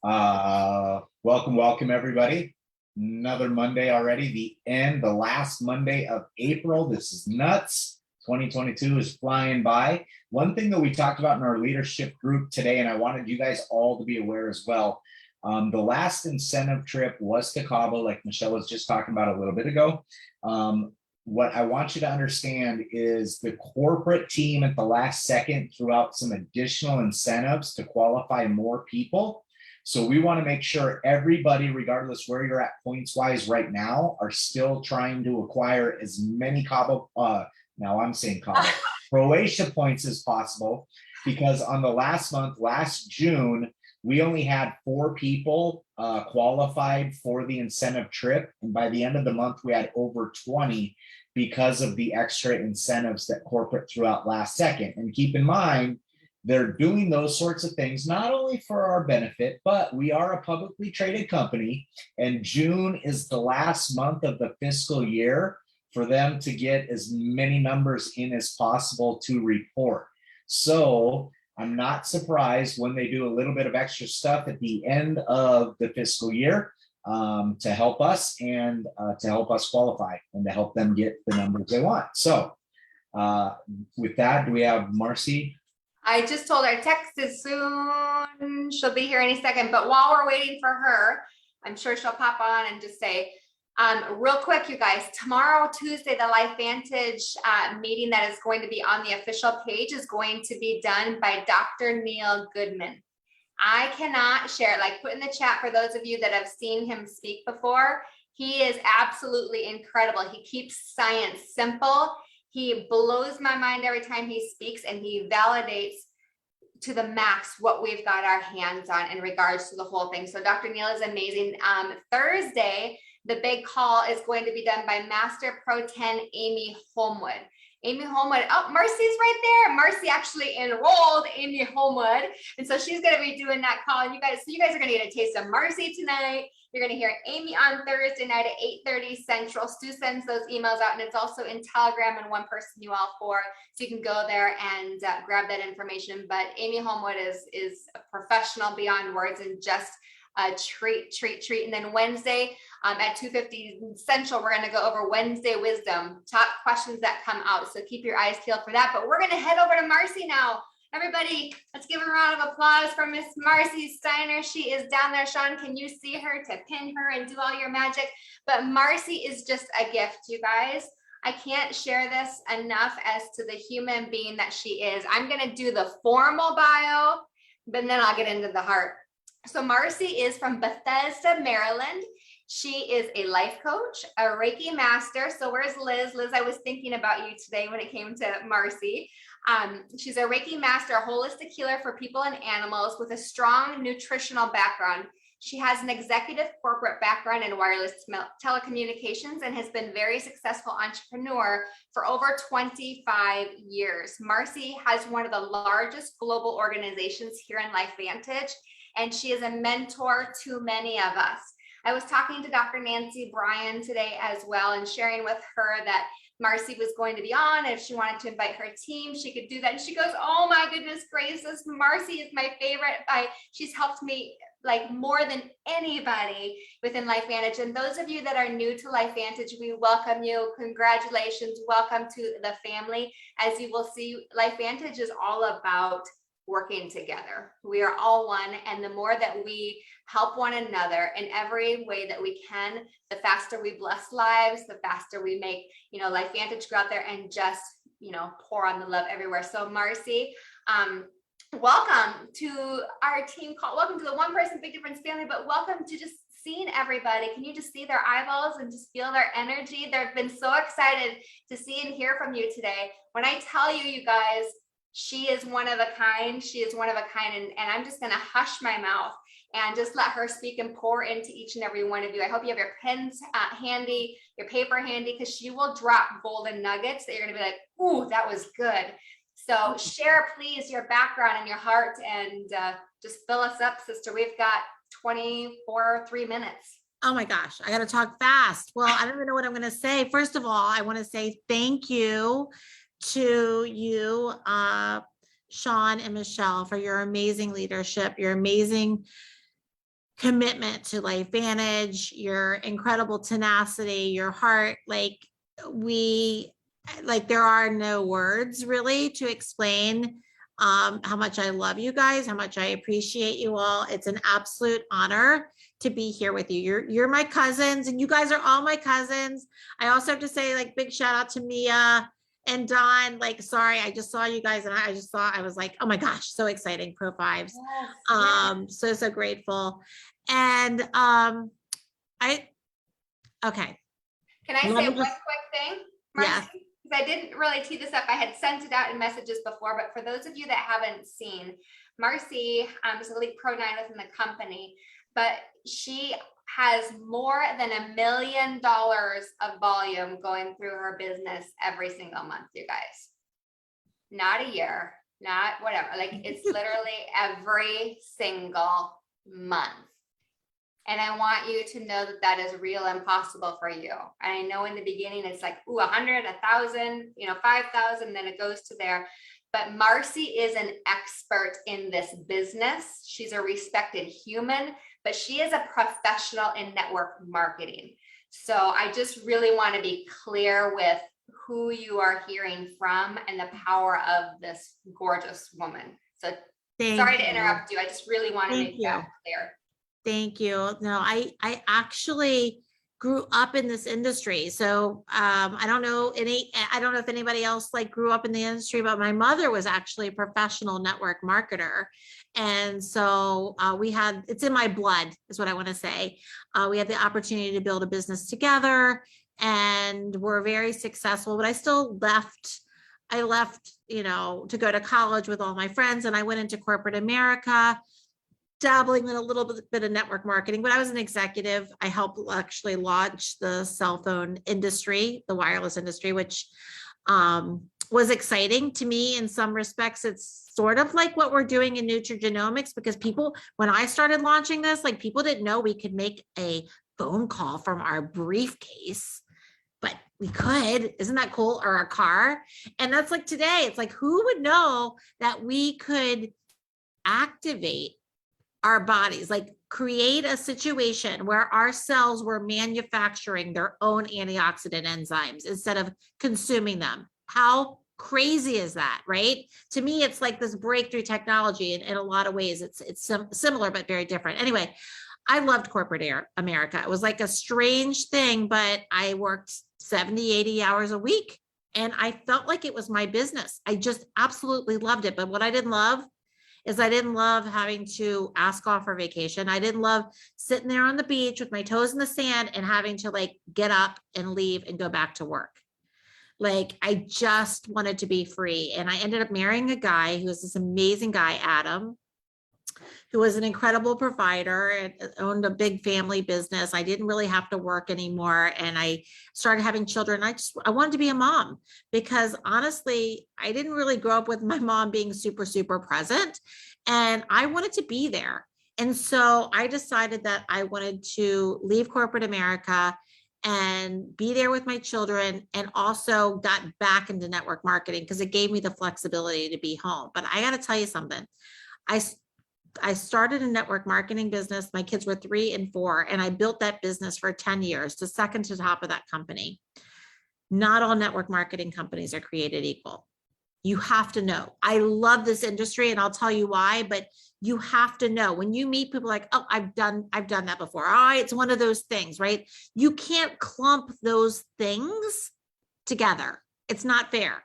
Welcome everybody. Another Monday already, the last Monday of April. This is nuts. 2022 is flying by. One thing that we talked about in our leadership group today, and I wanted you guys all to be aware as well, the last incentive trip was to Cabo, like Michelle was just talking about a little bit ago. What I want you to understand is the corporate team at the last second threw out some additional incentives to qualify more people. So we want to make sure everybody, regardless where you're at points wise right now, are still trying to acquire as many Cabo, now I'm saying Cabo, Croatia points as possible, because on the last month, last June, we only had 4 people qualified for the incentive trip. And by the end of the month, we had over 20 because of the extra incentives that corporate threw out last second. And keep in mind, they're doing those sorts of things, not only for our benefit, but we are a publicly traded company, and June is the last month of the fiscal year for them to get as many numbers in as possible to report. So I'm not surprised when they do a little bit of extra stuff at the end of the fiscal year to help us and to help us qualify and to help them get the numbers they want. So with that, do we have Marci? I just told her text is soon. She'll be here any second. But while we're waiting for her, I'm sure she'll pop on and just say, real quick, you guys, tomorrow, Tuesday, the LifeVantage meeting that is going to be on the official page is going to be done by Dr. Neil Goodman. I cannot share, like put in the chat for those of you that have seen him speak before. He is absolutely incredible. He keeps science simple. He blows my mind every time he speaks, and he validates to the max what we've got our hands on in regards to the whole thing. So Dr. Neil is amazing. Thursday, the big call is going to be done by Master Pro 10 Amy Holmwood. Amy Holmwood, oh, Marci's right there. Marci actually enrolled Amy Holmwood. And so she's going to be doing that call. And you guys are going to get a taste of Marci tonight. You're going to hear Amy on Thursday night at 8:30 Central. Stu sends those emails out, and it's also in Telegram and One Person You All For. So you can go there and grab that information. But Amy Holmwood is a professional beyond words and just a treat. And then Wednesday at 2:50 Central, we're going to go over Wednesday Wisdom, top questions that come out. So keep your eyes peeled for that. But we're going to head over to Marci now. Everybody, let's give a round of applause for Miss Marci Steiner. She is down there. Sean, can you see her to pin her and do all your magic? But Marci is just a gift, you guys. I can't share this enough as to the human being that she is. I'm going to do the formal bio, but then I'll get into the heart. So Marci is from Bethesda, Maryland. She is a life coach, a Reiki master. So where's Liz? Liz, I was thinking about you today when it came to Marci. She's a Reiki master, a holistic healer for people and animals with a strong nutritional background. She has an executive corporate background in wireless telecommunications and has been a very successful entrepreneur for over 25 years. Marci has one of the largest global organizations here in LifeVantage, and she is a mentor to many of us. I was talking to Dr. Nancy Bryan today as well, and sharing with her that Marci was going to be on. If she wanted to invite her team, she could do that. And she goes, oh my goodness gracious, Marci is my favorite. She's helped me like more than anybody within LifeVantage. And those of you that are new to LifeVantage, we welcome you. Congratulations. Welcome to the family. As you will see, LifeVantage is all about working together. We are all one, and the more that we help one another in every way that we can, the faster we bless lives, the faster we make, LifeVantage go out there and just, pour on the love everywhere. So Marci, welcome to our team call. Welcome to the One Person Big Difference family, but welcome to just seeing everybody. Can you just see their eyeballs and just feel their energy? They've been so excited to see and hear from you today. When I tell you, you guys, she is one of a kind. She is one of a kind. And I'm just going to hush my mouth and just let her speak and pour into each and every one of you. I hope you have your pens handy, your paper handy, because she will drop golden nuggets that you're going to be like, ooh, that was good. So share, please, your background and your heart, and just fill us up, sister. We've got 3 minutes. Oh my gosh, I got to talk fast. Well, I don't even know what I'm going to say. First of all, I want to say thank you to you, Sean and Michelle, for your amazing leadership, your amazing commitment to LifeVantage, your incredible tenacity, your heart. There are no words really to explain how much I love you guys, how much I appreciate you all. It's an absolute honor to be here with you. You're my cousins, and you guys are all my cousins. I also have to say, like, big shout out to Mia and Don. Like, sorry, I just saw you guys, and I was like, oh my gosh, so exciting. Pro Fives. So grateful. And okay. Can I Let say me one just- quick thing, Yes. Marci? Because I didn't really tee this up. I had sent it out in messages before, but for those of you that haven't seen, Marci is a lead pro 9 within the company, but she has more than $1 million of volume going through her business every single month, you guys. Not a year, not whatever. Like, it's literally every single month. And I want you to know that that is real and possible for you. And I know in the beginning, it's like, ooh, 100, 1,000, 5,000, then it goes to there. But Marci is an expert in this business. She's a respected human, but she is a professional in network marketing. So I just really want to be clear with who you are hearing from and the power of this gorgeous woman. So sorry to interrupt you. I just really want to make that clear. Thank you. No, I actually grew up in this industry. So I don't know if anybody else like grew up in the industry, but my mother was actually a professional network marketer. And so it's in my blood is what I want to say. We had the opportunity to build a business together, and we're very successful, but I still left, to go to college with all my friends, and I went into corporate America, dabbling in a little bit of network marketing, but I was an executive. I helped actually launch the cell phone industry, the wireless industry, which was exciting to me in some respects. It's sort of like what we're doing in nutrigenomics, because when I started launching this, like, people didn't know we could make a phone call from our briefcase, but we could. Isn't that cool? Or our car. And that's like today, it's like, who would know that we could activate our bodies, like create a situation where our cells were manufacturing their own antioxidant enzymes instead of consuming them? How crazy is that, right? To me, it's like this breakthrough technology, and in a lot of ways, it's similar but very different. Anyway, I loved corporate America. It was like a strange thing, but I worked 70, 80 hours a week, and I felt like it was my business. I just absolutely loved it. But what I didn't love is I didn't love having to ask off for vacation. I didn't love sitting there on the beach with my toes in the sand and having to like get up and leave and go back to work. Like, I just wanted to be free. And I ended up marrying a guy who was this amazing guy, Adam, who was an incredible provider and owned a big family business. I didn't really have to work anymore. And I started having children. I wanted to be a mom, because honestly, I didn't really grow up with my mom being super, super present, and I wanted to be there. And so I decided that I wanted to leave corporate America and be there with my children, and also got back into network marketing because it gave me the flexibility to be home. But I got to tell you something. I started a network marketing business. My kids were 3 and 4, and I built that business for 10 years, the second to top of that company. Not all network marketing companies are created equal. You have to know. I love this industry, and I'll tell you why, but you have to know. When you meet people like, oh, I've done that before. Oh, it's one of those things, right? You can't clump those things together. It's not fair,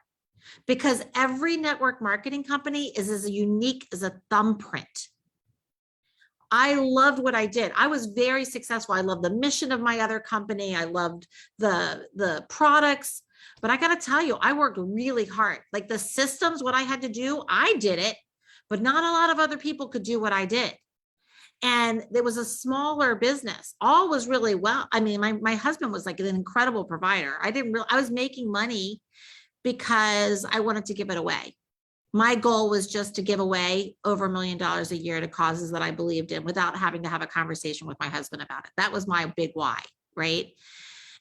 because every network marketing company is as unique as a thumbprint. I loved what I did. I was very successful. I loved the mission of my other company. I loved the products, but I got to tell you, I worked really hard. Like, the systems, what I had to do, I did it, but not a lot of other people could do what I did. And there was a smaller business. All was really well. I mean, my husband was like an incredible provider. I was making money because I wanted to give it away. My goal was just to give away over $1 million a year to causes that I believed in without having to have a conversation with my husband about it. That was my big why, right?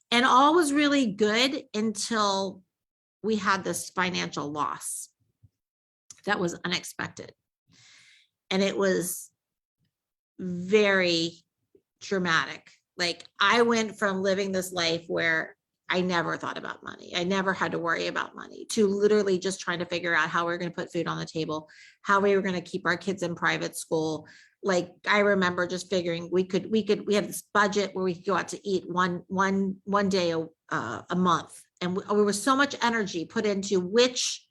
And all was really good until we had this financial loss that was unexpected. And it was very dramatic. Like I went from living this life where I never thought about money. I never had to worry about money to literally just trying to figure out how we we're going to put food on the table, how we were going to keep our kids in private school. Like I remember just figuring we had this budget where we could go out to eat one day a month. And we were so much energy put into which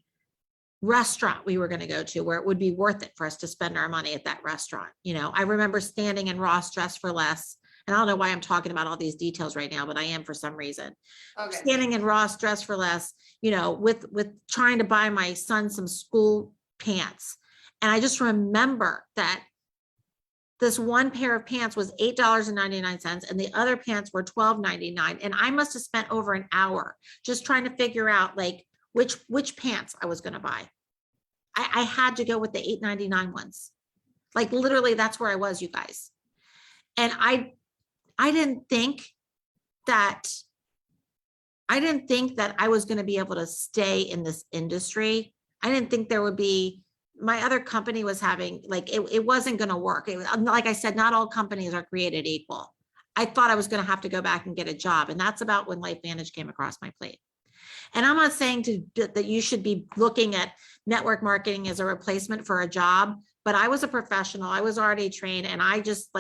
restaurant we were going to go to where it would be worth it for us to spend our money at that restaurant. You know, I remember standing in Ross Dress for Less. And I don't know why I'm talking about all these details right now, but I am for some reason. Okay. Standing in Ross Dress for Less, you know, with trying to buy my son some school pants. And I just remember that this one pair of pants was $8.99 and the other pants were $12.99. And I must have spent over an hour just trying to figure out like which pants I was going to buy. I had to go with the $8.99 ones. Like literally that's where I was, you guys. And I didn't think that I was going to be able to stay in this industry. I didn't think there would be, my other company was having, like, it wasn't going to work. Like I said, not all companies are created equal. I thought I was going to have to go back and get a job. And that's about when LifeVantage came across my plate. And I'm not saying that you should be looking at network marketing as a replacement for a job, but I was a professional. I was already trained and I just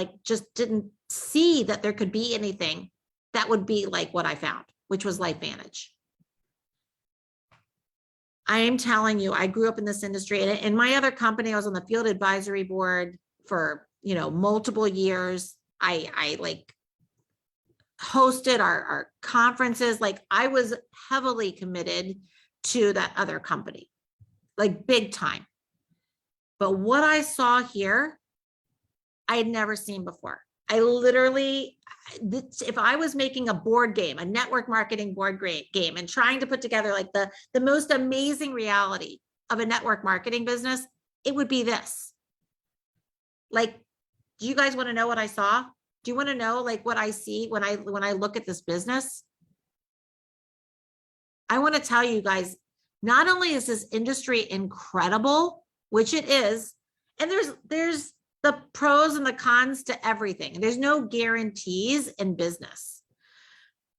didn't see that there could be anything that would be like what I found, which was LifeVantage. I am telling you, I grew up in this industry and in my other company, I was on the field advisory board for, you know, multiple years. I like hosted our conferences. Like I was heavily committed to that other company, like big time. But what I saw here, I had never seen before. I literally, if I was making a board game, a network marketing board game and trying to put together like the most amazing reality of a network marketing business, it would be this. Like, do you guys want to know what I saw? Do you want to know like what I see when I look at this business? I want to tell you guys, not only is this industry incredible, which it is, and there's the pros and the cons to everything. There's no guarantees in business,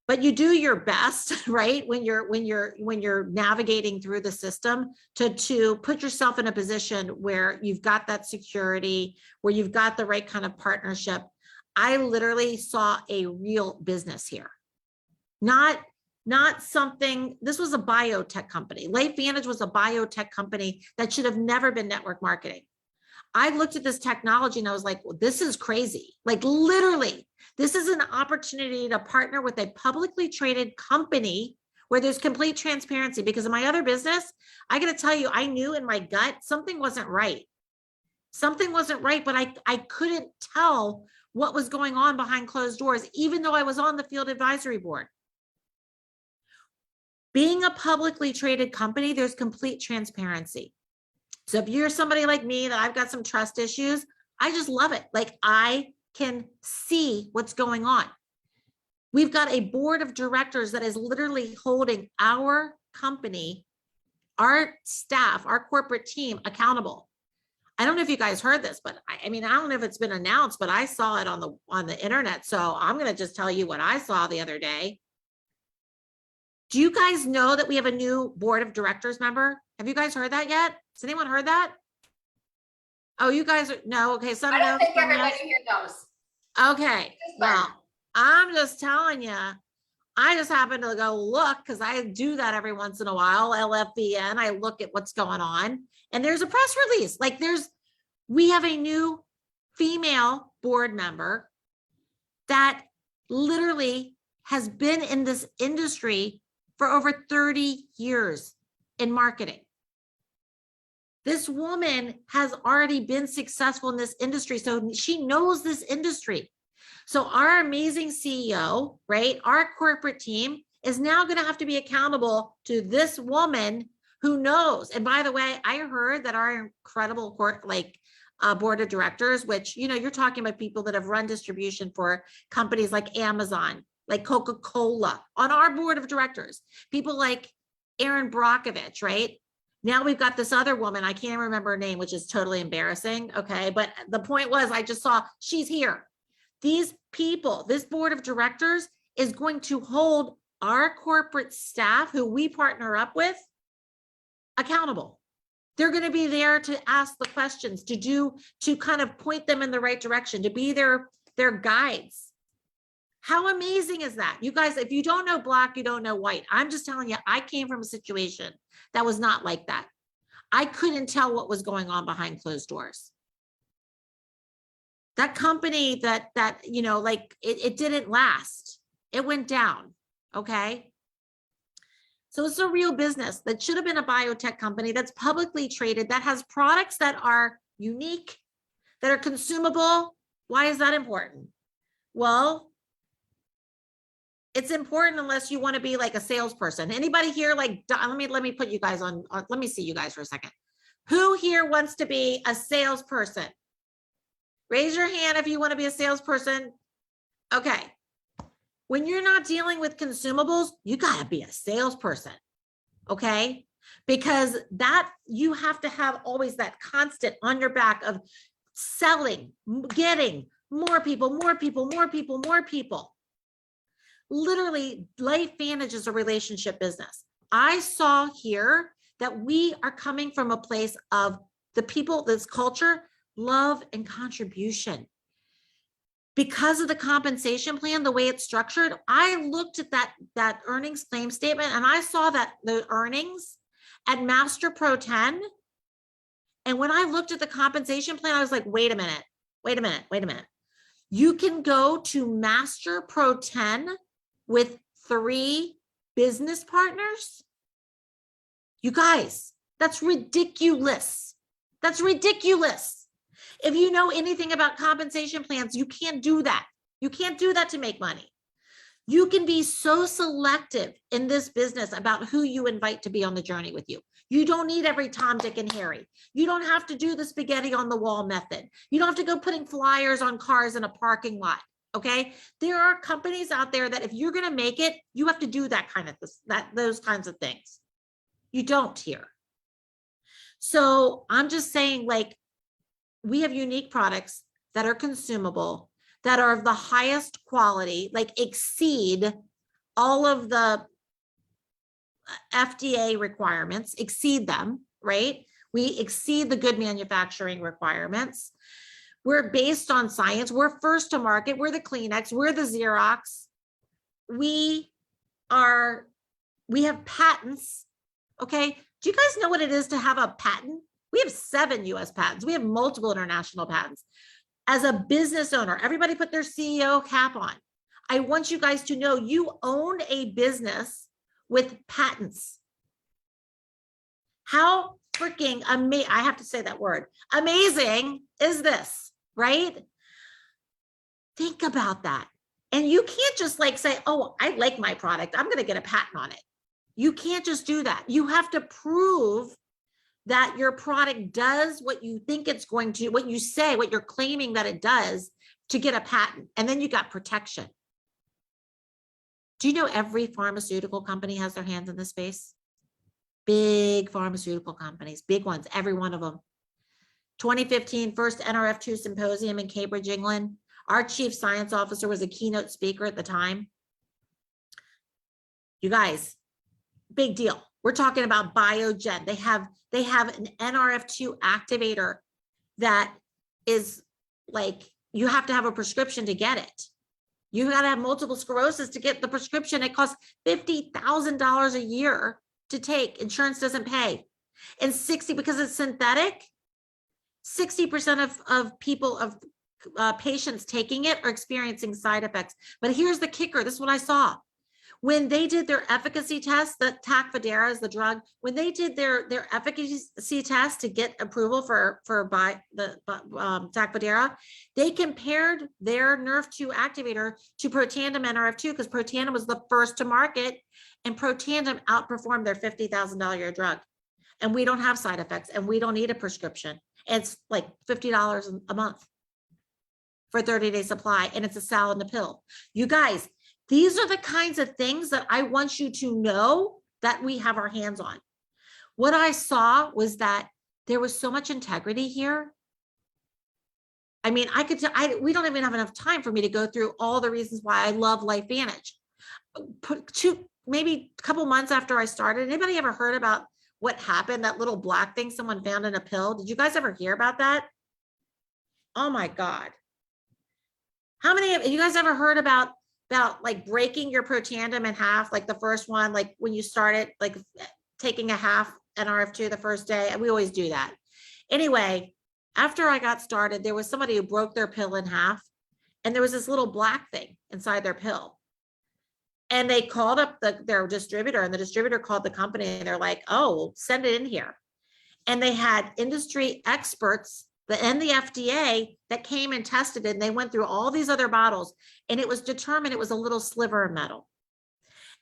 but you do your best, right? When you're navigating through the system to put yourself in a position where you've got that security, where you've got the right kind of partnership. I literally saw a real business here, not something. This was a biotech company. LifeVantage was a biotech company that should have never been network marketing. I looked at this technology and I was like, well, this is crazy. Like literally, this is an opportunity to partner with a publicly traded company where there's complete transparency. Because in my other business, I got to tell you, I knew in my gut, something wasn't right. Something wasn't right, but I couldn't tell what was going on behind closed doors, even though I was on the field advisory board. Being a publicly traded company, there's complete transparency. So if you're somebody like me that I've got some trust issues, I just love it. Like I can see what's going on. We've got a board of directors that is literally holding our company, our staff, our corporate team accountable. I don't know if you guys heard this, but I mean, I don't know if it's been announced, but I saw it on the internet. So I'm going to just tell you what I saw the other day. Do you guys know that we have a new board of directors member? Have you guys heard that yet? Has anyone heard that? Oh, you guys are, no. Okay. Some I don't think everybody here knows. Okay. Well, I'm just telling you, I just happened to go look because I do that every once in a while. LFBN, I look at what's going on and there's a press release. Like we have a new female board member that literally has been in this industry for over 30 years in marketing. This woman has already been successful in this industry, so she knows this industry. So our amazing CEO, right, our corporate team is now going to have to be accountable to this woman who knows. And by the way, I heard that our incredible board of directors, which, you know, you're talking about people that have run distribution for companies like Amazon, like Coca-Cola, on our board of directors, people like Aaron Brockovich, right? Now we've got this other woman, I can't remember her name, which is totally embarrassing. Okay. But the point was, I just saw she's here. These people, this board of directors is going to hold our corporate staff who we partner up with accountable. They're going to be there to ask the questions, to kind of point them in the right direction, to be their guides. How amazing is that? You guys, if you don't know black, you don't know white. I'm just telling you, I came from a situation that was not like that. I couldn't tell what was going on behind closed doors. That company that you know, like it didn't last. It went down. Okay. So it's a real business that should have been a biotech company that's publicly traded, that has products that are unique, that are consumable. Why is that important? Well, it's important unless you want to be like a salesperson. Anybody here, like, let me put you guys on, let me see you guys for a second. Who here wants to be a salesperson? Raise your hand if you want to be a salesperson. Okay. When you're not dealing with consumables, you got to be a salesperson. Okay. Because that you have to have always that constant on your back of selling, getting more people, more people, more people, more people. Literally, LifeVantage is a relationship business. I saw here that we are coming from a place of the people, this culture, love and contribution. Because of the compensation plan, the way it's structured, I looked at that earnings claim statement and I saw that the earnings at Master Pro 10. And when I looked at the compensation plan, I was like, wait a minute. You can go to Master Pro 10 with 3 business partners. You guys, that's ridiculous. That's ridiculous. If you know anything about compensation plans, you can't do that. You can't do that to make money. You can be so selective in this business about who you invite to be on the journey with you. You don't need every Tom, Dick, and Harry. You don't have to do the spaghetti on the wall method. You don't have to go putting flyers on cars in a parking lot. Okay. There are companies out there that if you're going to make it, you have to do that kind of those kinds of things. You don't here. So I'm just saying, like, we have unique products that are consumable, that are of the highest quality, like exceed all of the FDA requirements, exceed them, right? We exceed the good manufacturing requirements. We're based on science. We're first to market. We're the Kleenex. We're the Xerox. We have patents. Okay. Do you guys know what it is to have a patent? We have 7 US patents. We have multiple international patents. As a business owner, everybody put their CEO cap on. I want you guys to know you own a business with patents. How freaking amazing, I have to say that word, amazing is this, right? Think about that. And you can't just like say, oh, I like my product, I'm going to get a patent on it. You can't just do that. You have to prove that your product does what you think it's going to, what you say, what you're claiming that it does, to get a patent. And then you got protection. Do you know every pharmaceutical company has their hands in this space? Big pharmaceutical companies, big ones, every one of them. 2015, first NRF2 symposium in Cambridge, England. Our chief science officer was a keynote speaker at the time. You guys, big deal. We're talking about Biogen. They have an NRF2 activator that is like, you have to have a prescription to get it. You got to have multiple sclerosis to get the prescription. It costs $50,000 a year to take. Insurance doesn't pay. And because it's synthetic, 60% of people, patients taking it are experiencing side effects. But here's the kicker. This is what I saw. When they did their efficacy test, the Tacfidera is the drug, when they did their efficacy test to get approval for Tacfidera, they compared their Nerve2 activator to Protandim NRF2 because Protandim was the first to market, and Protandim outperformed their $50,000 a year drug. And we don't have side effects, and we don't need a prescription. It's like $50 a month for a 30-day supply, and it's a salad and a pill. You guys, these are the kinds of things that I want you to know that we have our hands on. What I saw was that there was so much integrity here. I mean, we don't even have enough time for me to go through all the reasons why I love LifeVantage. Maybe a couple months after I started, anybody ever heard about what happened? That little black thing someone found in a pill? Did you guys ever hear about that? Oh my God. How many of you guys ever heard about like breaking your protandem in half? Like the first one, like when you started, like taking a half NRF2 the first day. We always do that. Anyway, after I got started, there was somebody who broke their pill in half, and there was this little black thing inside their pill. And they called up their distributor, and the distributor called the company, and they're like, oh, send it in here. And they had industry experts and the FDA that came and tested it, and they went through all these other bottles, and it was determined it was a little sliver of metal,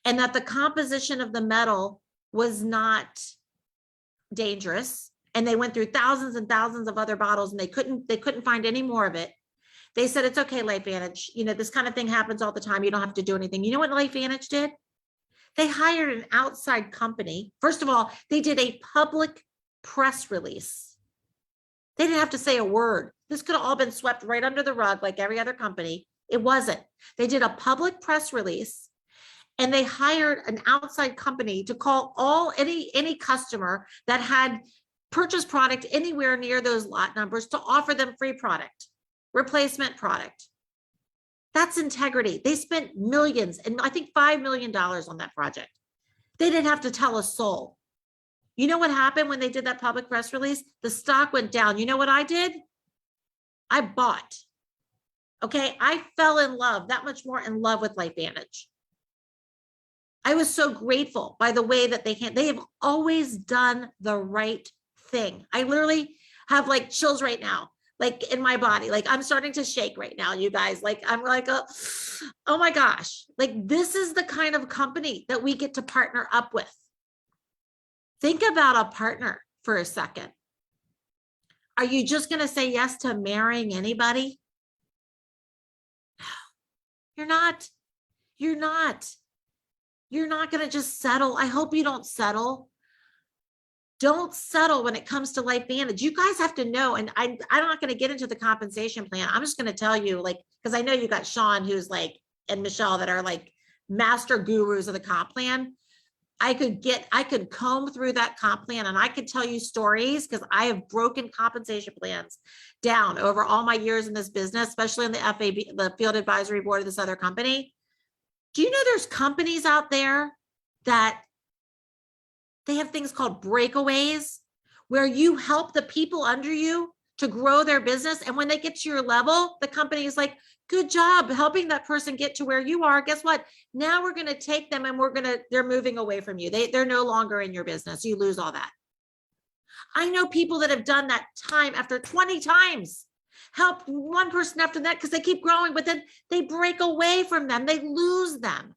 and that the composition of the metal was not dangerous. And they went through thousands and thousands of other bottles, and they couldn't find any more of it. They said, it's okay, LifeVantage. You know, this kind of thing happens all the time. You don't have to do anything. You know what LifeVantage did? They hired an outside company. First of all, they did a public press release. They didn't have to say a word. This could have all been swept right under the rug like every other company. It wasn't. They did a public press release, and they hired an outside company to call any customer that had purchased product anywhere near those lot numbers to offer them free product, replacement product. That's integrity. They spent millions, and I think $5 million on that project. They didn't have to tell a soul. You know what happened when they did that public press release? The stock went down. You know what I did? I bought. Okay, I fell in love, that much more in love with LifeVantage. I was so grateful by the way that they have always done the right thing. I literally have like chills right now, like in my body. Like I'm starting to shake right now, you guys. Like I'm like, oh my gosh, like this is the kind of company that we get to partner up with. Think about a partner for a second. Are you just going to say yes to marrying anybody? No, you're not. You're not. You're not going to just settle. I hope you don't settle. Don't settle when it comes to LifeVantage. You guys have to know, and I'm not going to get into the compensation plan. I'm just going to tell you, like, because I know you got Sean, who's like, and Michelle, that are like master gurus of the comp plan. I could comb through that comp plan, and I could tell you stories, because I have broken compensation plans down over all my years in this business, especially in the FAB, the field advisory board of this other company. Do you know there's companies out there that they have things called breakaways, where you help the people under you to grow their business. And when they get to your level, the company is like, good job helping that person get to where you are. Guess what? Now we're going to take them, and they're moving away from you. They're no longer in your business. You lose all that. I know people that have done that time after 20 times, help one person after that, because they keep growing, but then they break away from them. They lose them.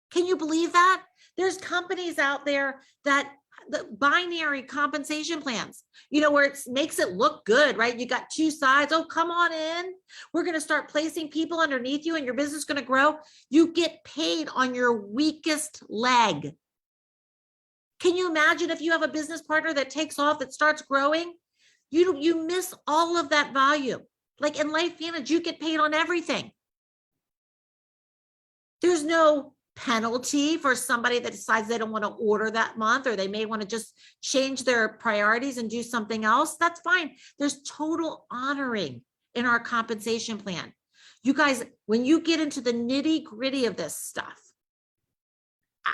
Can you believe that? There's companies out there that the binary compensation plans, you know, where it makes it look good, right? You got two sides. Oh, come on in. We're going to start placing people underneath you, and your business is going to grow. You get paid on your weakest leg. Can you imagine if you have a business partner that takes off, that starts growing? You miss all of that value. Like in LifeVantage, you get paid on everything. There's no penalty for somebody that decides they don't want to order that month, or they may want to just change their priorities and do something else. That's fine. There's total honoring in our compensation plan. You guys, when you get into the nitty gritty of this stuff,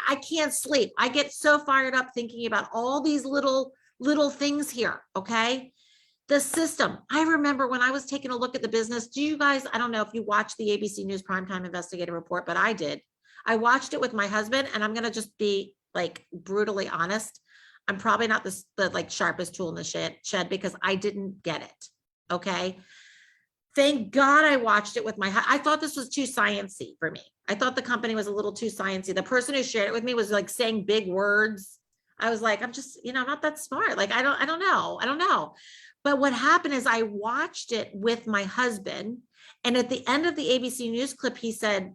I can't sleep. I get so fired up thinking about all these little things here. Okay. The system. I remember when I was taking a look at the business. Do you guys, I don't know if you watched the ABC News Primetime Investigative Report, but I did. I watched it with my husband, and I'm going to just be like brutally honest. I'm probably not the like sharpest tool in the shed, because I didn't get it. Okay. Thank God I watched it with I thought this was too sciencey for me. I thought the company was a little too sciencey. The person who shared it with me was like saying big words. I was like, I'm just, I'm not that smart. Like, I don't know. But what happened is I watched it with my husband, and at the end of the ABC News clip, he said,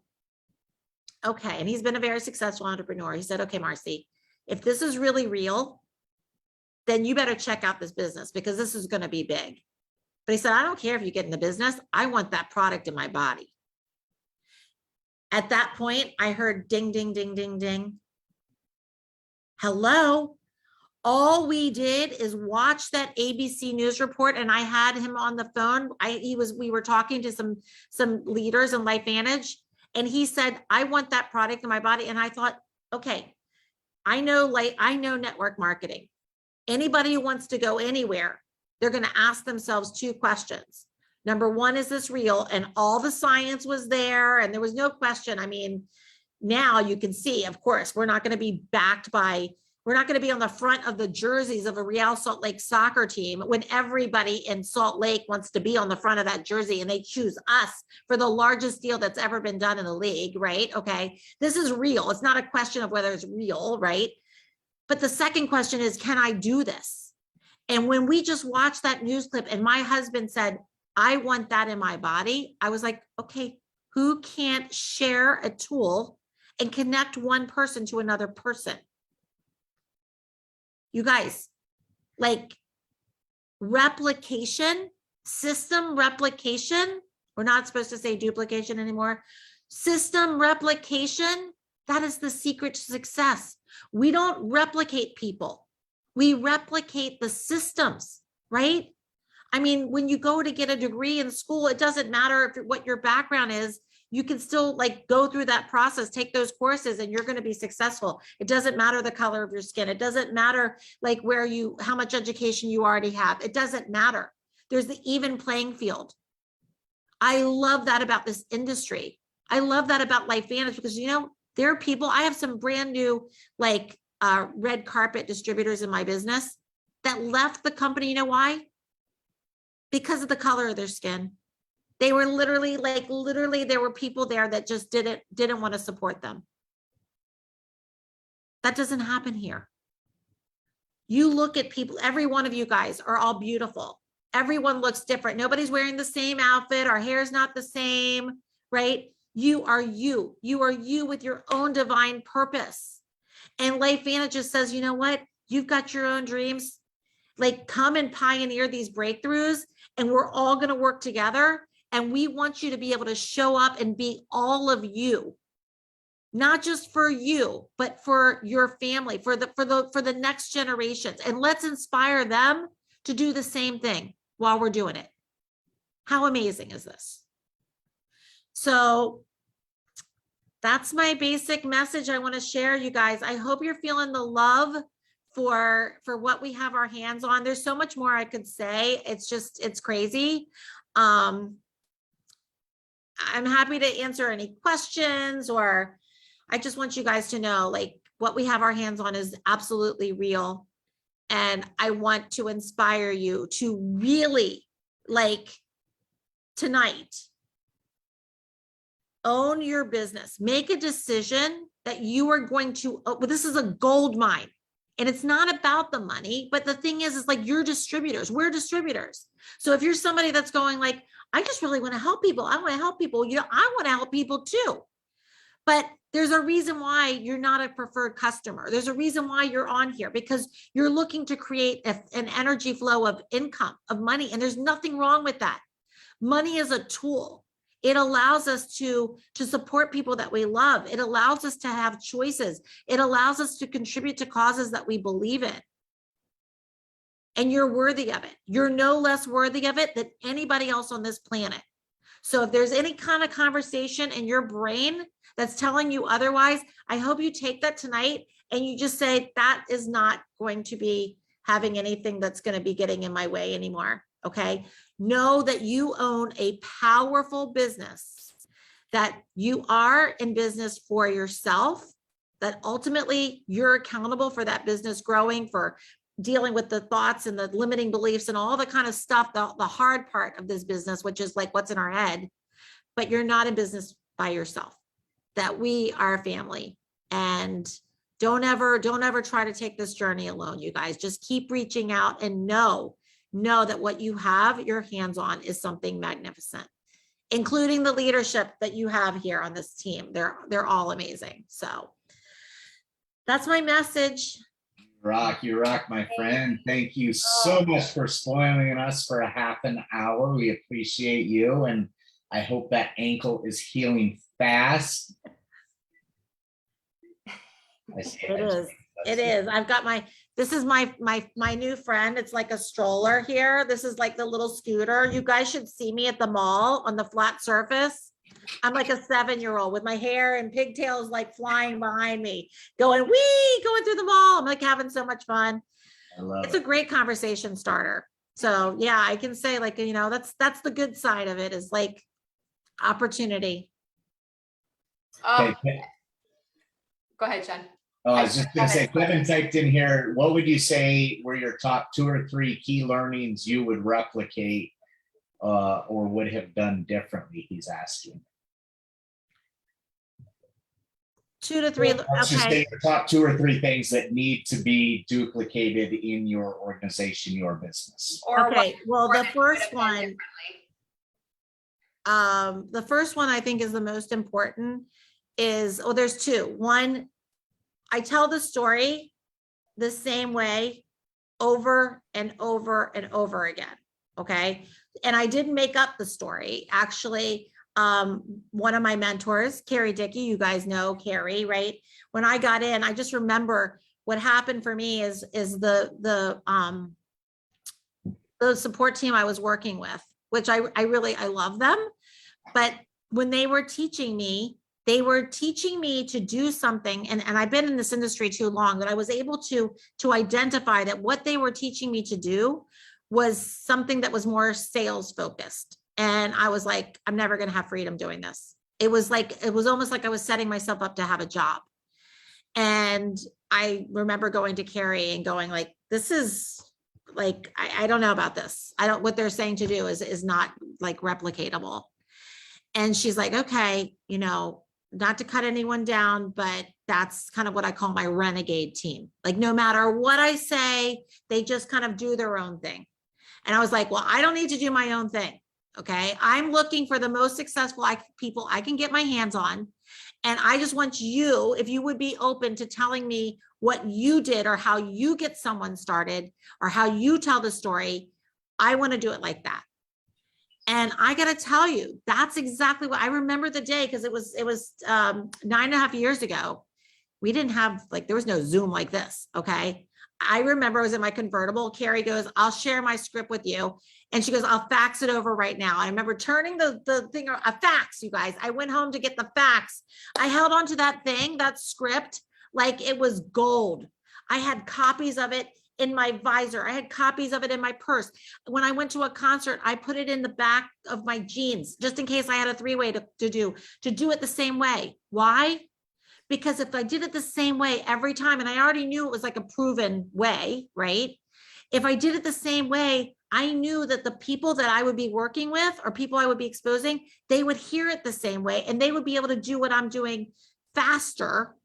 okay, and he's been a very successful entrepreneur. He said, okay, Marci, if this is really real, then you better check out this business because this is going to be big. But he said, I don't care if you get in the business. I want that product in my body. At that point, I heard ding, ding, ding, ding, ding. Hello. All we did is watch that ABC News report, and I had him on the phone. We were talking to some leaders in LifeVantage, and he said, I want that product in my body. And I thought, okay, I know network marketing. Anybody who wants to go anywhere, they're going to ask themselves two questions. Number one, is this real? And all the science was there, and there was no question. I mean, now you can see, of course, we're not going to be on the front of the jerseys of a Real Salt Lake soccer team when everybody in Salt Lake wants to be on the front of that jersey and they choose us for the largest deal that's ever been done in the league, right? Okay, this is real. It's not a question of whether it's real, right? But the second question is, can I do this? And when we just watched that news clip and my husband said, I want that in my body, I was like, okay, who can't share a tool and connect one person to another person? You guys, like replication, system replication, we're not supposed to say duplication anymore. System replication, that is the secret to success. We don't replicate people. We replicate the systems, right? I mean, when you go to get a degree in school, it doesn't matter what your background is. You can still like go through that process, take those courses, and you're going to be successful. It doesn't matter the color of your skin. It doesn't matter like how much education you already have. It doesn't matter. There's the even playing field. I love that about this industry. I love that about LifeVantage because, you know, there are people, I have some brand new like red carpet distributors in my business that left the company. You know why? Because of the color of their skin. They were literally there were people there that just didn't want to support them. That doesn't happen here. You look at people, every one of you guys are all beautiful. Everyone looks different. Nobody's wearing the same outfit. Our hair's not the same, right? You are you. You are you with your own divine purpose. And LifeVantage just says, you know what? You've got your own dreams. Like, come and pioneer these breakthroughs, and we're all going to work together. And we want you to be able to show up and be all of you, not just for you, but for your family, for the next generations. And let's inspire them to do the same thing while we're doing it. How amazing is this? So that's my basic message I want to share, you guys. I hope you're feeling the love for what we have our hands on. There's so much more I could say. It's crazy. I'm happy to answer any questions, or I just want you guys to know, like, what we have our hands on is absolutely real. And I want to inspire you to really, like, tonight, own your business. Make a decision that you are going to, this is a gold mine. And it's not about the money, but the thing is like, you're distributors. We're distributors. So if you're somebody that's going like, I just really want to help people. I want to help people. You know, I want to help people too. But there's a reason why you're not a preferred customer. There's a reason why you're on here, because you're looking to create an energy flow of income, of money. And there's nothing wrong with that. Money is a tool. It allows us to support people that we love. It allows us to have choices. It allows us to contribute to causes that we believe in. And you're worthy of it. You're no less worthy of it than anybody else on this planet. So if there's any kind of conversation in your brain that's telling you otherwise, I hope you take that tonight and you just say, that is not going to be having anything that's going to be getting in my way anymore. Okay. Know that you own a powerful business, that you are in business for yourself, that ultimately you're accountable for that business growing, for dealing with the thoughts and the limiting beliefs and all the kind of stuff, the hard part of this business, which is like what's in our head, but you're not in business by yourself, that we are a family. And don't ever try to take this journey alone, you guys. Just keep reaching out and know that what you have your hands on is something magnificent, including the leadership that you have here on this team. They're all amazing. So that's my message. You rock, my friend. Thank you so much for spoiling us for a half an hour. We appreciate you, and I hope that ankle is healing fast. It is. It is. I've got this is my new friend. It's like a stroller here. This is like the little scooter. You guys should see me at the mall on the flat surface. I'm like a 7-year-old with my hair and pigtails like flying behind me, going through the mall. I'm like having so much fun. I love It's a great conversation starter. So yeah, I can say like, that's the good side of it, is like opportunity. Okay. Go ahead, Jen. Oh, I was just going to say, Kevin typed in here, what would you say were your top 2 or 3 key learnings you would replicate or would have done differently? He's asking. 2 to 3. Let's just Okay. say your top 2 or 3 things that need to be duplicated in your organization, your business. Okay. Well, the first one I think is the most important is, there's 2. One, I tell the story the same way over and over and over again. Okay. And I didn't make up the story. Actually, one of my mentors, Carrie Dickey, you guys know Carrie, right? When I got in, I just remember what happened for me is the support team I was working with, which I love them. But when they were teaching me to do something, and I've been in this industry too long that I was able to identify that what they were teaching me to do was something that was more sales focused. And I was like, I'm never going to have freedom doing this. It was almost like I was setting myself up to have a job. And I remember going to Carrie and going like, this is like, I don't know about this. What they're saying to do is not like replicatable. And she's like, okay, not to cut anyone down, but that's kind of what I call my renegade team. Like, no matter what I say, they just kind of do their own thing. And I was like, well, I don't need to do my own thing. Okay. I'm looking for the most successful people I can get my hands on. And I just want you, if you would be open to telling me what you did or how you get someone started or how you tell the story, I want to do it like that. And I got to tell you, that's exactly what I remember the day, because it was 9.5 years ago. We didn't have there was no Zoom like this. Okay. I remember I was in my convertible. Carrie goes, I'll share my script with you. And she goes, I'll fax it over right now. I remember turning the thing, a fax, you guys. I went home to get the fax. I held onto that thing, that script, like it was gold. I had copies of it in my visor. I had copies of it in my purse. When I went to a concert, I put it in the back of my jeans, just in case I had a 3-way to do it the same way. Why? Because if I did it the same way every time, and I already knew it was like a proven way, right? If I did it the same way, I knew that the people that I would be working with or people I would be exposing, they would hear it the same way, and they would be able to do what I'm doing faster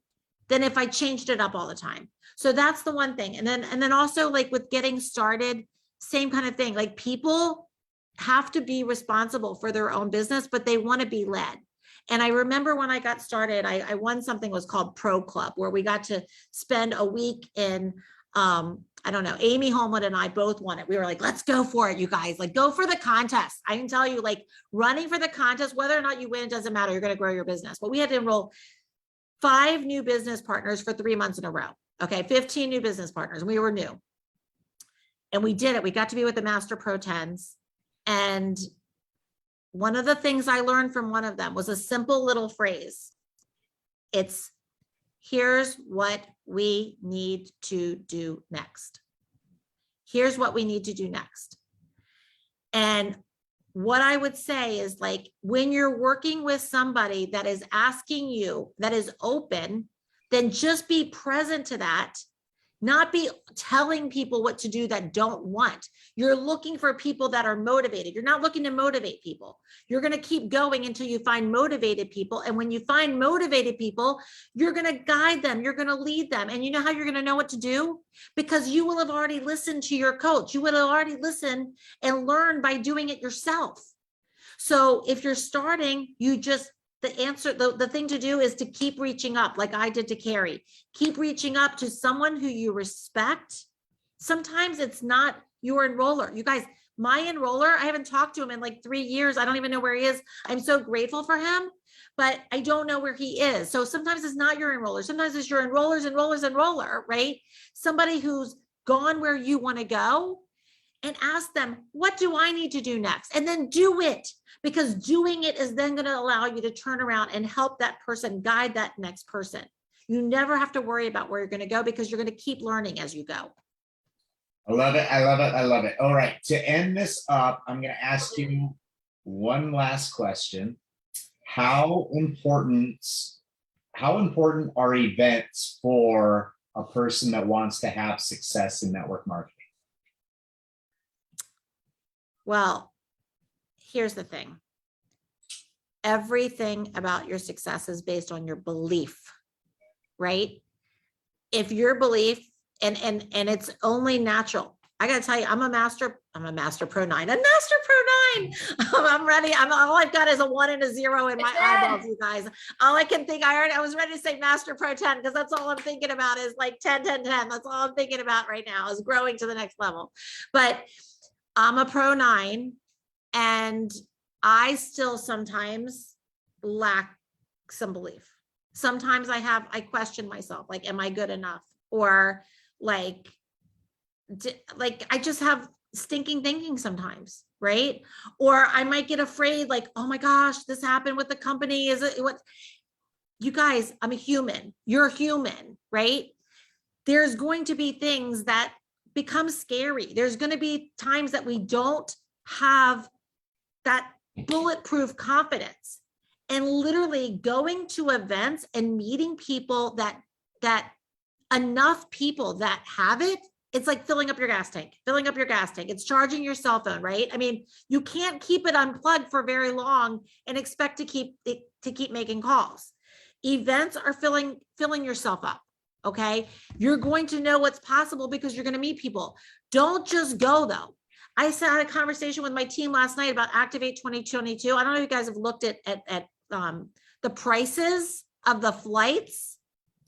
than if I changed it up all the time. So that's the one thing. And then also like with getting started, same kind of thing. Like people have to be responsible for their own business, but they want to be led. And I remember when I got started, I won something was called Pro Club, where we got to spend a week in, I don't know, Amy Homewood and I both won it. We were like, let's go for it, you guys, like go for the contest. I can tell you, like running for the contest, whether or not you win, it doesn't matter. You're going to grow your business. But we had to enroll 5 new business partners for 3 months in a row. Okay. 15 new business partners. We were new. And we did it. We got to be with the Master Pro 10s. And one of the things I learned from one of them was a simple little phrase. It's, here's what we need to do next. Here's what we need to do next. And what I would say is, like, when you're working with somebody that is asking you, that is open, then just be present to that. Not be telling people what to do that don't want. You're looking for people that are motivated. You're not looking to motivate people. You're going to keep going until you find motivated people. And when you find motivated people, you're going to guide them. You're going to lead them. And you know how you're going to know what to do? Because you will have already listened to your coach. You would have already listened and learned by doing it yourself. So if you're starting, you just the answer, the thing to do is to keep reaching up, like I did to Carrie. Keep reaching up to someone who you respect. Sometimes it's not your enroller. You guys, my enroller, I haven't talked to him in like 3 years. I don't even know where he is. I'm so grateful for him, but I don't know where he is. So sometimes it's not your enroller. Sometimes it's your enroller, right? Somebody who's gone where you want to go, and ask them, what do I need to do next? And then do it, because doing it is then going to allow you to turn around and help that person, guide that next person. You never have to worry about where you're going to go, because you're going to keep learning as you go. I love it. I love it. I love it. All right. To end this up, I'm going to ask you one last question. How important are events for a person that wants to have success in network marketing? Well, here's the thing. Everything about your success is based on your belief, right? If your belief, and it's only natural. I got to tell you, I'm a master pro 9, I'm ready. All I've got is a 1 and a 0 in my eyeballs, you guys. All I can think, I was ready to say master pro 10, because that's all I'm thinking about is like 10, 10, 10. That's all I'm thinking about right now, is growing to the next level. But I'm a pro 9, and I still sometimes lack some belief. Sometimes I question myself, like, am I good enough? Or like I just have stinking thinking sometimes, right? Or I might get afraid, like, oh my gosh, this happened with the company. Is it what? You guys, I'm a human. You're human, right? There's going to be things that become scary. There's going to be times that we don't have that bulletproof confidence, and literally going to events and meeting people that enough people that have it, it's like filling up your gas tank. It's charging your cell phone, right? I mean, you can't keep it unplugged for very long and expect to keep making calls. Events are filling yourself up. Okay. You're going to know what's possible because you're going to meet people. Don't just go though. I had a conversation with my team last night about Activate 2022. I don't know if you guys have looked at the prices of the flights.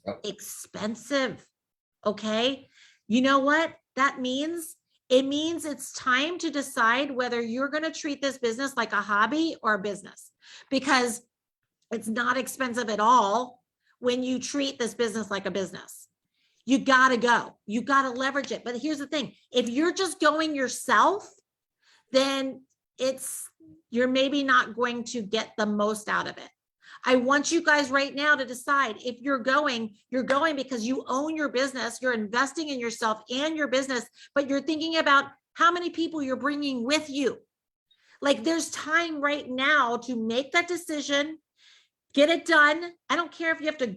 Yep. Expensive. Okay. You know what that means? It means it's time to decide whether you're going to treat this business like a hobby or a business, because it's not expensive at all when you treat this business like a business. You got to go. You got to leverage it. But here's the thing. If you're just going yourself, then you're maybe not going to get the most out of it. I want you guys right now to decide if you're going because you own your business, you're investing in yourself and your business, but you're thinking about how many people you're bringing with you. Like, there's time right now to make that decision, get it done. I don't care if you have to,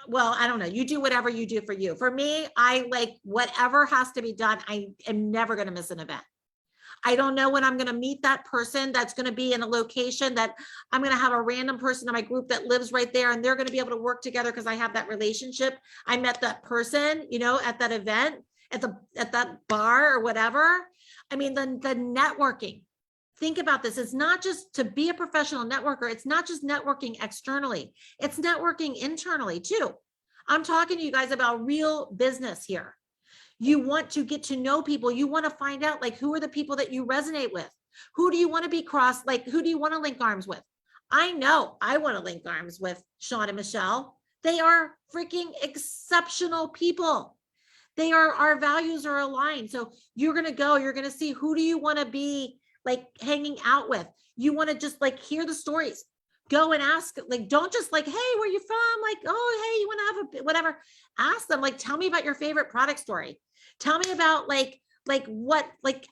well, I don't know. You do whatever you do for you. For me, I like whatever has to be done. I am never going to miss an event. I don't know when I'm going to meet that person that's going to be in a location that I'm going to have a random person in my group that lives right there, and they're going to be able to work together because I have that relationship. I met that person, at that event, at that bar or whatever. I mean, the networking. Think about this. It's not just to be a professional networker. It's not just networking externally. It's networking internally too. I'm talking to you guys about real business here. You want to get to know people. You want to find out, like, who are the people that you resonate with? Who do you want to be who do you want to link arms with? I know I want to link arms with Sean and Michelle. They are freaking exceptional people. Our values are aligned. So you're going to see, who do you want to be like hanging out with? You want to just like hear the stories. Go and ask, like, don't just like, hey, where you from? Like, oh, hey, you want to have a whatever. Ask them, like, tell me about your favorite product story. Tell me about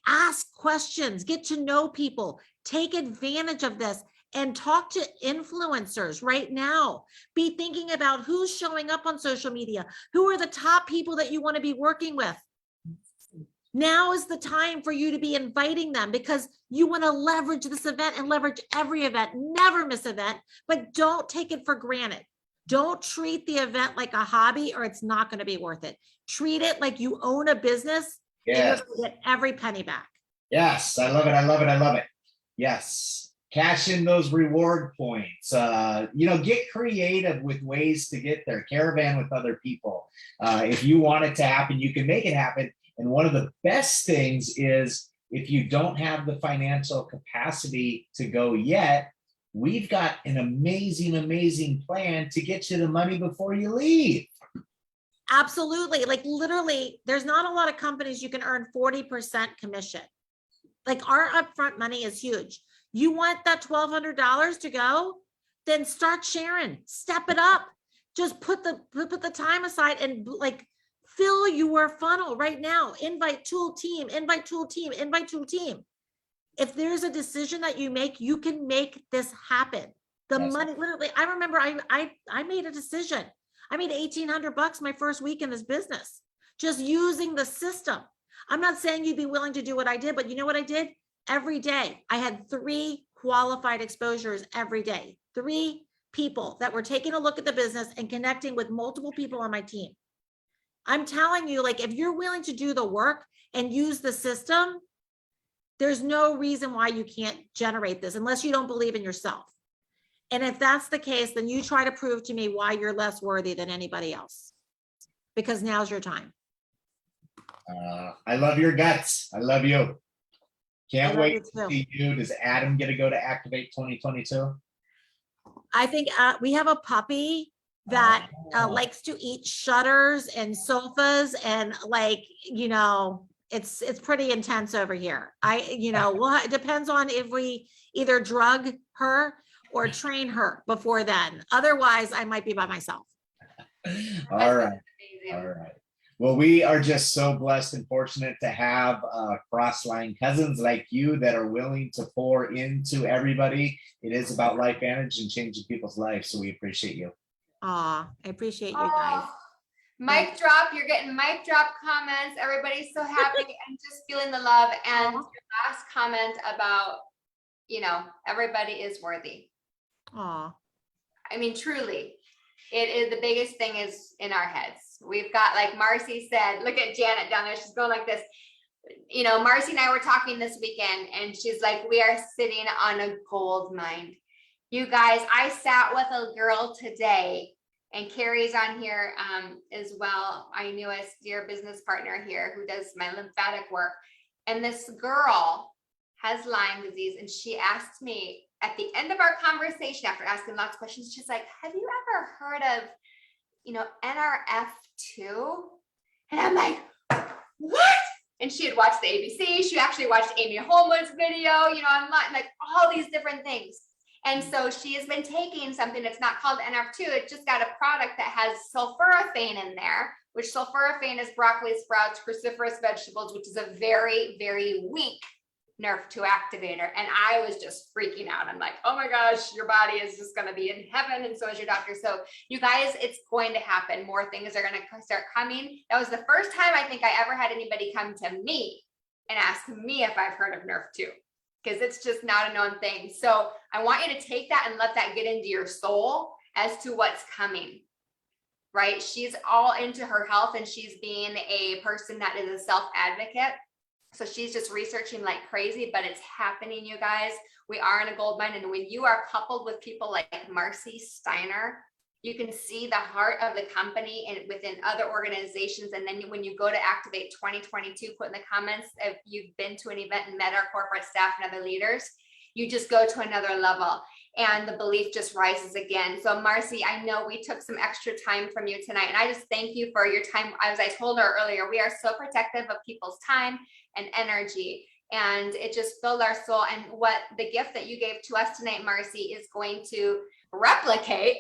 ask questions, get to know people, take advantage of this, and talk to influencers right now. Be thinking about who's showing up on social media. Who are the top people that you want to be working with? Now is the time for you to be inviting them, because you want to leverage this event and leverage every event. Never miss an event, but don't take it for granted. Don't treat the event like a hobby, or it's not going to be worth it. Treat it like you own a business. Yes. And you're going to get every penny back. Yes. I love it. I love it. I love it. Yes. cash in those reward points, get creative with ways to get there, caravan with other people. If you want it to happen, you can make it happen. And one of the best things is if you don't have the financial capacity to go yet, we've got an amazing, amazing plan to get you the money before you leave. Absolutely. Like literally, there's not a lot of companies you can earn 40% commission. Like our upfront money is huge. You want that $1,200 to go, then start sharing, step it up. Just put the time aside and like fill your funnel right now. Invite tool team, invite tool team, invite tool team. If there's a decision that you make, you can make this happen. The money, literally, I remember I made a decision. I made $1,800 my first week in this business, just using the system. I'm not saying you'd be willing to do what I did, but you know what I did? Every day, I had 3 qualified exposures every day, 3 people that were taking a look at the business and connecting with multiple people on my team. I'm telling you, like, if you're willing to do the work and use the system, there's no reason why you can't generate this unless you don't believe in yourself. And if that's the case, then you try to prove to me why you're less worthy than anybody else, because now's your time. I love your guts. I love you. Can't wait to too. see you. Does Adam get to go to Activate 2022? I think we have a puppy that likes to eat shutters and sofas, and like, it's pretty intense over here. Well, it depends on if we either drug her or train her before then. Otherwise, I might be by myself. All right. All right. Well, we are just so blessed and fortunate to have cross-line cousins like you that are willing to pour into everybody. It is about LifeVantage and changing people's lives. So we appreciate you. I appreciate you guys. Mic drop. You're getting mic drop comments. Everybody's so happy and just feeling the love. And your last comment about, everybody is worthy. I mean, truly, it is the biggest thing is in our heads. We've got, like Marci said, look at Janet down there. She's going like this. Marci and I were talking this weekend and she's like, we are sitting on a gold mine. You guys, I sat with a girl today, and Carrie's on here as well. My newest dear business partner here who does my lymphatic work. And this girl has Lyme disease. And she asked me at the end of our conversation, after asking lots of questions, she's like, have you ever heard of, NRF2? And I'm like, what? And she had watched the ABC. She actually watched Amy Holman's video, online, like all these different things. And so she has been taking something that's not called NRF2. It just got a product that has sulforaphane in there, which sulforaphane is broccoli sprouts, cruciferous vegetables, which is a very, very weak NRF2 activator. And I was just freaking out. I'm like, oh my gosh, your body is just going to be in heaven. And so is your doctor. So you guys, it's going to happen. More things are going to start coming. That was the first time I think I ever had anybody come to me and ask me if I've heard of NRF2, because it's just not a known thing. So I want you to take that and let that get into your soul as to what's coming, right? She's all into her health and she's being a person that is a self-advocate. So she's just researching like crazy, but it's happening, you guys. We are in a gold mine. And when you are coupled with people like Marci, Steiner, you can see the heart of the company and within other organizations. And then when you go to Activate 2022, put in the comments if you've been to an event and met our corporate staff and other leaders, you just go to another level and the belief just rises again. So Marci, I know we took some extra time from you tonight, and I just thank you for your time. As I told her earlier, we are so protective of people's time and energy, and it just filled our soul. And what the gift that you gave to us tonight, Marci, is going to replicate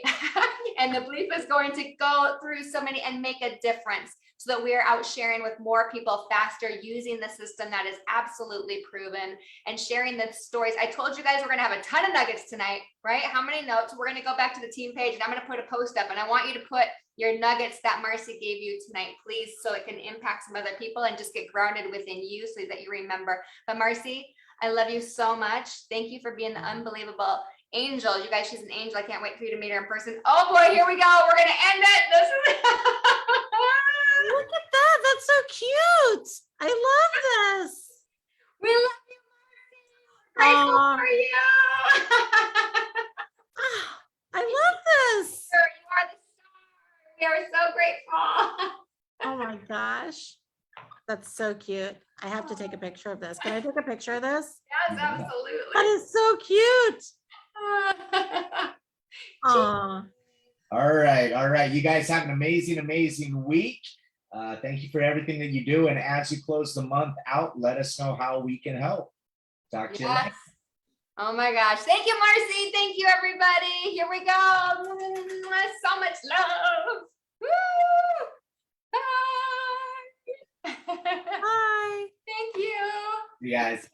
and the belief is going to go through so many and make a difference, so that we are out sharing with more people faster, using the system that is absolutely proven and sharing the stories. I told you guys we're going to have a ton of nuggets tonight, right? How many notes? We're going to go back to the team page and I'm going to put a post up, and I want you to put your nuggets that Marci gave you tonight, please, so it can impact some other people and just get grounded within you so that you remember. But Marci, I love you so much. Thank you for being the unbelievable angel. You guys, she's an angel. I can't wait for you to meet her in person. Oh boy, here we go. We're going to end it. This is Look at that. That's so cute. I love this. We love you, Marci. Grateful Aw. for you. I love this. You are the star. We are so grateful. Oh my gosh. That's so cute. I have to take a picture of this. Can I take a picture of this? Yes, Yeah. absolutely. That is so cute. Aw. All right. All right. You guys have an amazing, amazing week. Thank you for everything that you do. And as you close the month out, let us know how we can help. Talk to you Yes. later. Oh my gosh. Thank you, Marci. Thank you, everybody. Here we go. So much love. Woo! Bye. Bye. Thank you. You guys.